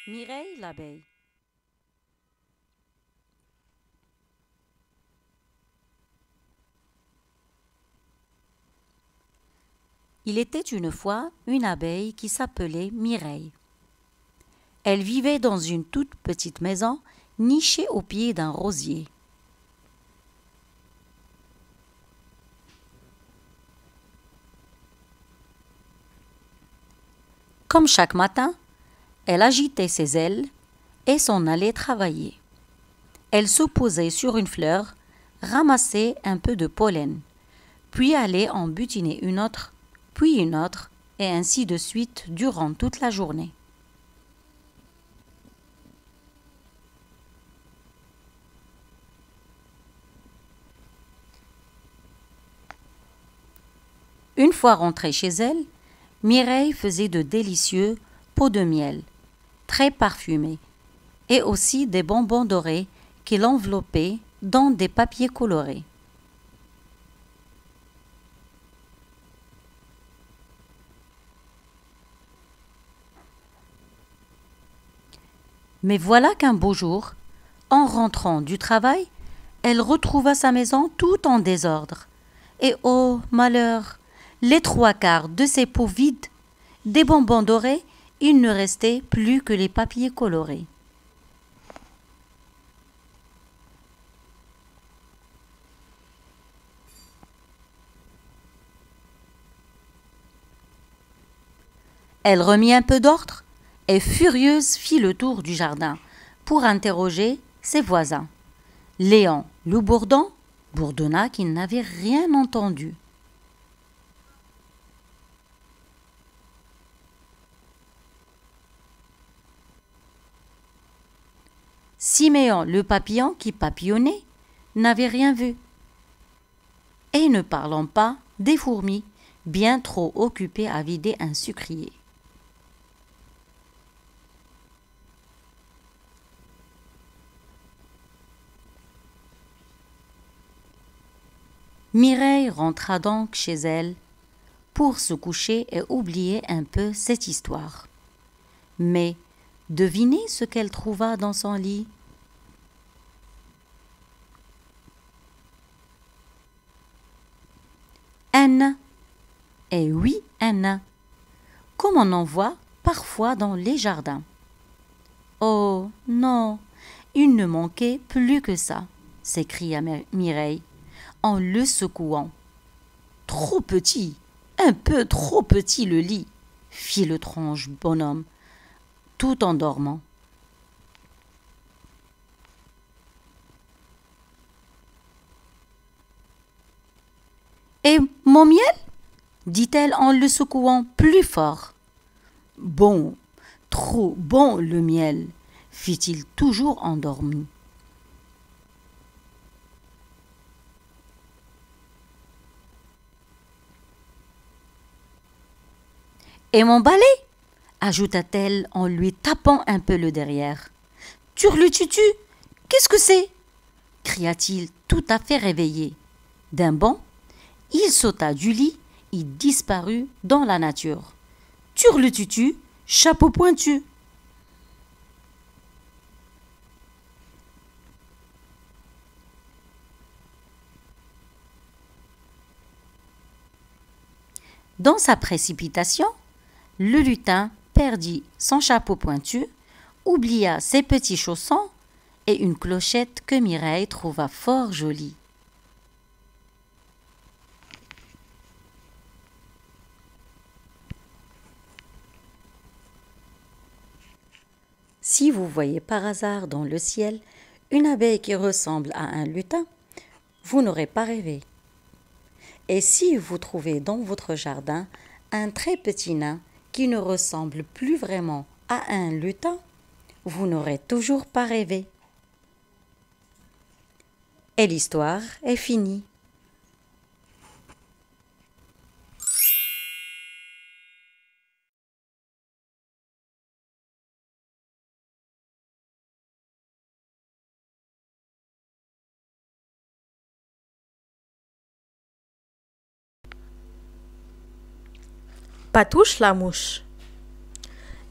Mireille l'abeille. Il était une fois une abeille qui s'appelait Mireille. Elle vivait dans une toute petite maison nichée au pied d'un rosier. Comme chaque matin, elle agitait ses ailes et s'en allait travailler. Elle se posait sur une fleur, ramassait un peu de pollen, puis allait en butiner une autre, puis une autre, et ainsi de suite durant toute la journée. Une fois rentrée chez elle, Mireille faisait de délicieux pots de miel, très parfumés, et aussi des bonbons dorés qu'elle enveloppait dans des papiers colorés. Mais voilà qu'un beau jour, en rentrant du travail, elle retrouva sa maison tout en désordre. Et oh, malheur! Les trois quarts de ses pots vides, des bonbons dorés, il ne restait plus que les papiers colorés. Elle remit un peu d'ordre et, furieuse, fit le tour du jardin pour interroger ses voisins. Léon Loup-Bourdon bourdonna qu'il n'avait rien entendu. Siméon le papillon qui papillonnait n'avait rien vu. Et ne parlons pas des fourmis, bien trop occupées à vider un sucrier. Mireille rentra donc chez elle pour se coucher et oublier un peu cette histoire. Mais devinez ce qu'elle trouva dans son lit. Un nain. Et oui, un nain, comme on en voit parfois dans les jardins. Oh non, il ne manquait plus que ça, s'écria Mireille en le secouant. Trop petit, un peu trop petit le lit, fit l'étrange bonhomme, tout en dormant. Et mon miel? Dit-elle en le secouant plus fort. Bon, trop bon le miel, fit-il toujours endormi. Et mon balai? Ajouta-t-elle en lui tapant un peu le derrière. Turlututu, qu'est-ce que c'est? Cria-t-il tout à fait réveillé. D'un bond, il sauta du lit et disparut dans la nature. Turlututu, chapeau pointu. Dans sa précipitation, le lutin perdit son chapeau pointu, oublia ses petits chaussons et une clochette que Mireille trouva fort jolie. Si vous voyez par hasard dans le ciel une abeille qui ressemble à un lutin, vous n'aurez pas rêvé. Et si vous trouvez dans votre jardin un très petit nain qui ne ressemble plus vraiment à un lutin, vous n'aurez toujours pas rêvé. Et l'histoire est finie. Patouche la mouche.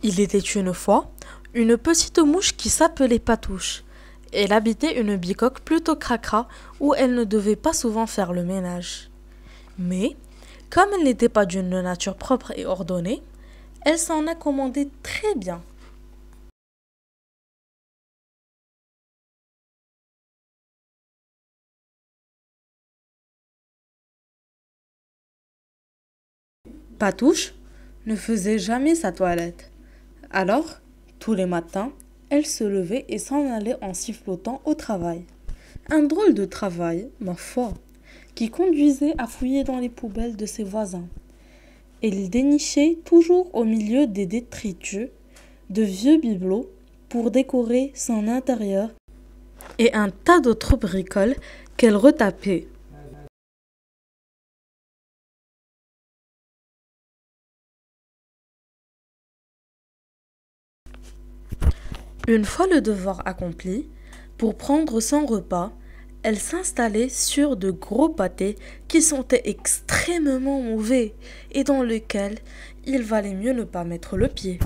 Il était une fois Une petite mouche qui s'appelait Patouche. Elle habitait une bicoque plutôt cracra où elle ne devait pas souvent faire le ménage. Mais, comme elle n'était pas d'une nature propre et ordonnée, elle s'en accommodait très bien. Patouche ne faisait jamais sa toilette. Alors, tous les matins, elle se levait et s'en allait en sifflotant au travail. Un drôle de travail, ma foi, qui conduisait à fouiller dans les poubelles de ses voisins. Elle dénichait toujours au milieu des détritus de vieux bibelots pour décorer son intérieur et un tas d'autres bricoles qu'elle retapait. Une fois le devoir accompli, pour prendre son repas, elle s'installait sur de gros pâtés qui sentaient extrêmement mauvais et dans lesquels il valait mieux ne pas mettre le pied.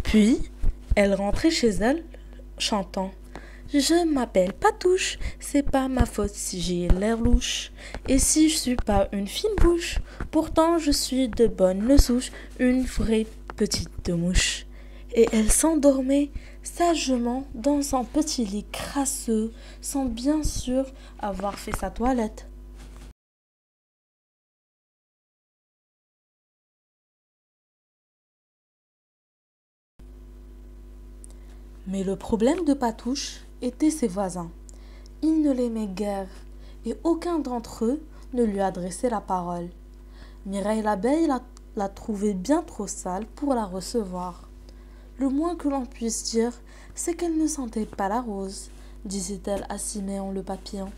Puis, elle rentrait chez elle chantant. Je m'appelle Patouche, c'est pas ma faute si j'ai l'air louche. Et si je suis pas une fine bouche, pourtant je suis de bonne souche, une vraie petite mouche. Et elle s'endormait sagement dans son petit lit crasseux, sans bien sûr avoir fait sa toilette. Mais le problème de Patouche était ses voisins. Ils ne l'aimaient guère, et aucun d'entre eux ne lui adressait la parole. Mireille l'abeille la trouvait bien trop sale pour la recevoir. Le moins que l'on puisse dire, c'est qu'elle ne sentait pas la rose, disait-elle à Siméon le papillon.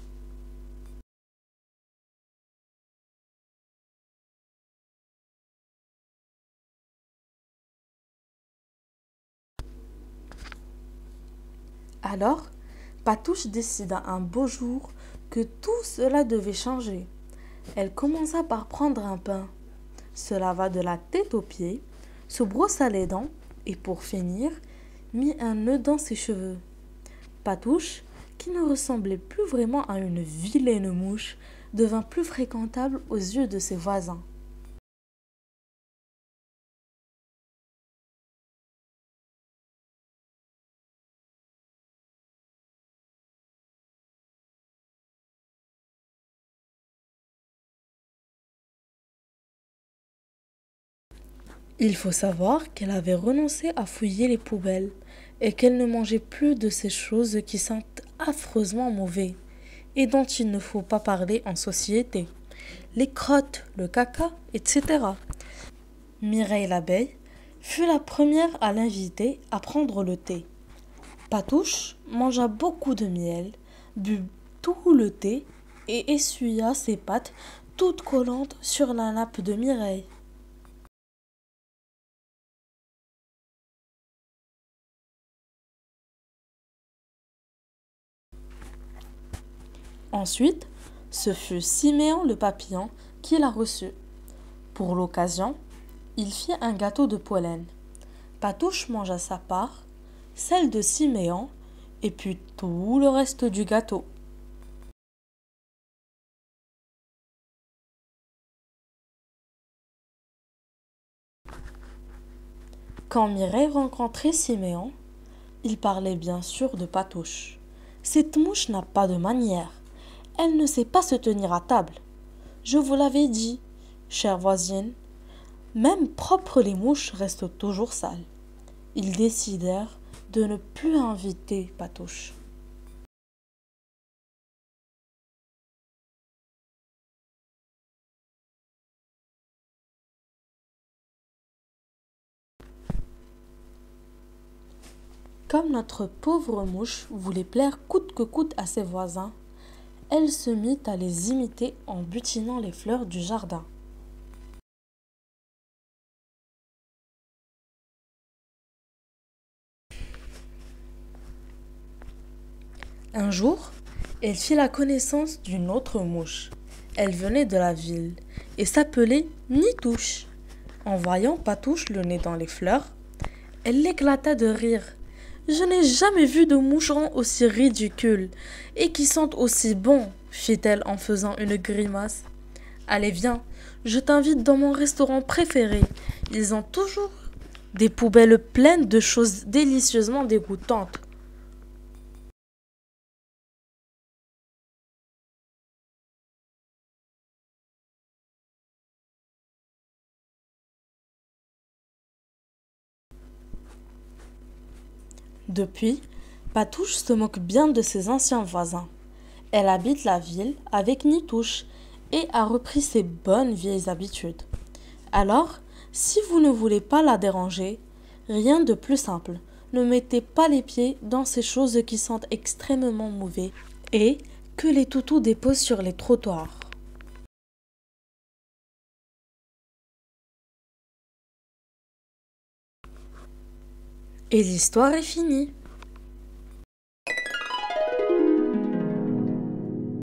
Alors, Patouche décida un beau jour que tout cela devait changer. Elle commença par prendre un pain, se lava de la tête aux pieds, se brossa les dents et pour finir, mit un nœud dans ses cheveux. Patouche, qui ne ressemblait plus vraiment à une vilaine mouche, devint plus fréquentable aux yeux de ses voisins. Il faut savoir qu'elle avait renoncé à fouiller les poubelles et qu'elle ne mangeait plus de ces choses qui sentent affreusement mauvais et dont il ne faut pas parler en société. Les crottes, le caca, etc. Mireille l'abeille fut la première à l'inviter à prendre le thé. Patouche mangea beaucoup de miel, but tout le thé et essuya ses pattes toutes collantes sur la nappe de Mireille. Ensuite, ce fut Siméon le papillon qui la reçut. Pour l'occasion, il fit un gâteau de pollen. Patouche mangea sa part, celle de Siméon, et puis tout le reste du gâteau. Quand Mireille rencontrait Siméon, il parlait bien sûr de Patouche. Cette mouche n'a pas de manière. Elle ne sait pas se tenir à table. Je vous l'avais dit, chère voisine. Même propres les mouches restent toujours sales. Ils décidèrent de ne plus inviter Patouche. Comme notre pauvre mouche voulait plaire coûte que coûte à ses voisins, elle se mit à les imiter en butinant les fleurs du jardin. Un jour, Elle fit la connaissance d'une autre mouche. Elle venait de la ville et s'appelait Nitouche. En voyant Patouche le nez dans les fleurs, elle éclata de rire. Je n'ai jamais vu de moucherons aussi ridicules et qui sentent aussi bon, fit-elle en faisant une grimace. Allez, viens, je t'invite dans mon restaurant préféré. Ils ont toujours des poubelles pleines de choses délicieusement dégoûtantes. Depuis, Patouche se moque bien de ses anciens voisins. Elle habite la ville avec Nitouche et a repris ses bonnes vieilles habitudes. Alors, si vous ne voulez pas la déranger, rien de plus simple. Ne mettez pas les pieds dans ces choses qui sentent extrêmement mauvais et que les toutous déposent sur les trottoirs. Et l'histoire est finie.